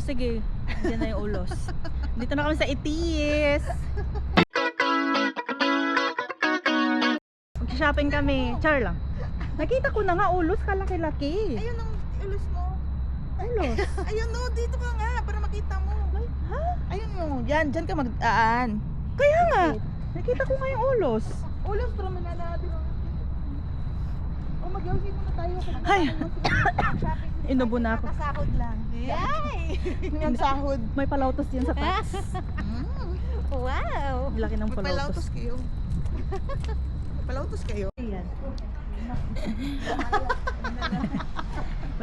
sige. Diyan na yung ulos. Dito na kami sa Itis. Mag-shopping kami. Char lang. Nakita ko na nga ulos, kalaki-laki. Ayun ang ulos mo. Ulos? Ayun no, dito ka nga para makita mo. Ha? Ayun mo, yan, dyan ka mag-aan. Kaya nga. Nakita ko nga yung ulos. Ulos, pero mananabi mo. O mag-yawsin muna tayo. Ay. Inubo na ako. Kasahod lang. Yay! Yung sahod. May palautos yan sa taas. Wow! Laki ng May palautos. palautos kayo. May palautos kayo. Ayan.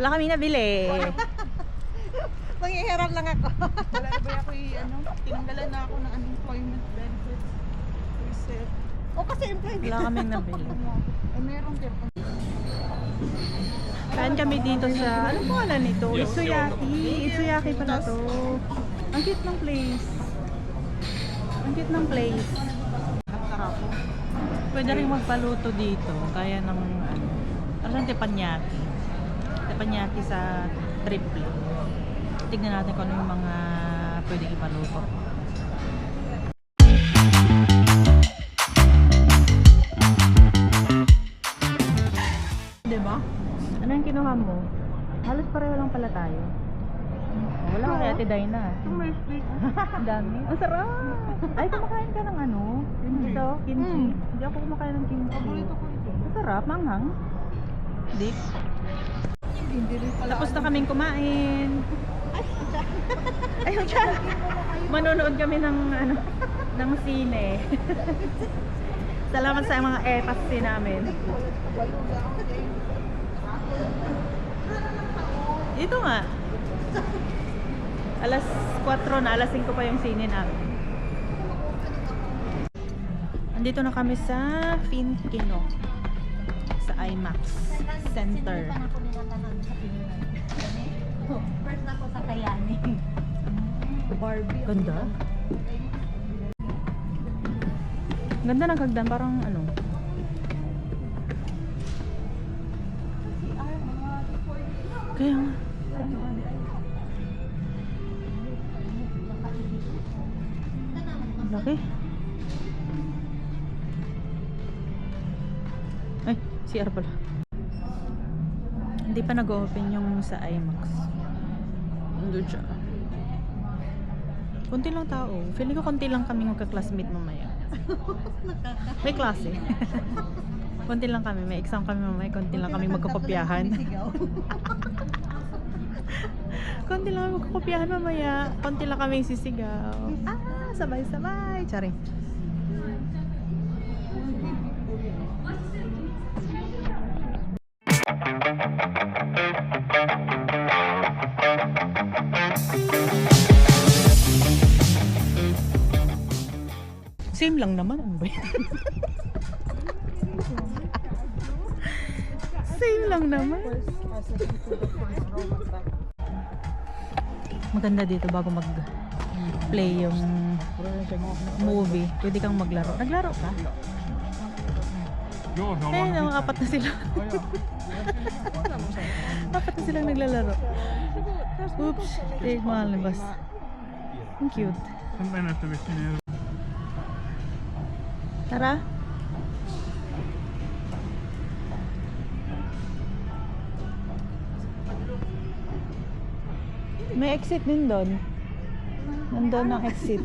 Wala kami nabili. Manghihiram lang ako. Wala na ba ako tinanggalan na ako ng unemployment benefits. Reset. O kasi employment. Wala kaming nabili. Eh meron din. Kain kami dito sa, anong pangalan nito? Itsuyaki. Itsuyaki pala to. Ang cute ng place. Ang cute ng place. Pwede rin magpaluto dito. Kaya ng, ano saan teppanyaki. Teppanyaki sa triple. Tignan natin kung ano yung mga pwedeng ipaluto. Diba? Ano yung kinuha mo? Halos pareho lang pala tayo. Wala ka kay Ate Dina. Ang dami. Ang sarap! Ay, kumakain ka ng ano? Ito, kimchi. Hindi ako kumakain ng kimchi. Ang sarap, manghang. Dip. Tapos na kaming kumain. Ayun siya. Manonood kami ng ano, ng sine. Salamat sa mga epasi namin. Dito nga. Alas 4 na, alas 5 pa yung sine namin. Andito na kami sa Finkino. Sa IMAX Center. First na ako sa Kayani. Barbie. Ganda. Ganda ng hagdan, parang ano. Kaya nga. Laki. Ay, CR pala. Hindi pa nag-open yung sa IMAX. Doon siya. Konti lang tao. Feeling ko konti lang kami magka-classmate mamaya. May klase. Konti lang kami. May exam kami mamaya. Konti lang kami magkakopyahan. Konti lang kami magkakopyahan mamaya. Konti lang kami sisigaw. Ah, sabay-sabay. Charing. Same lang naman. Ano ba yan? Same lang naman. Maganda dito bago mag-play yung movie. Pwede kang maglaro. Naglaro ka? Eh, naman apat na sila. Apat na silang naglalaro. Oops. Eh, mahal na bas. Ang cute. Tara. May exit din doon. Nandun ang exit.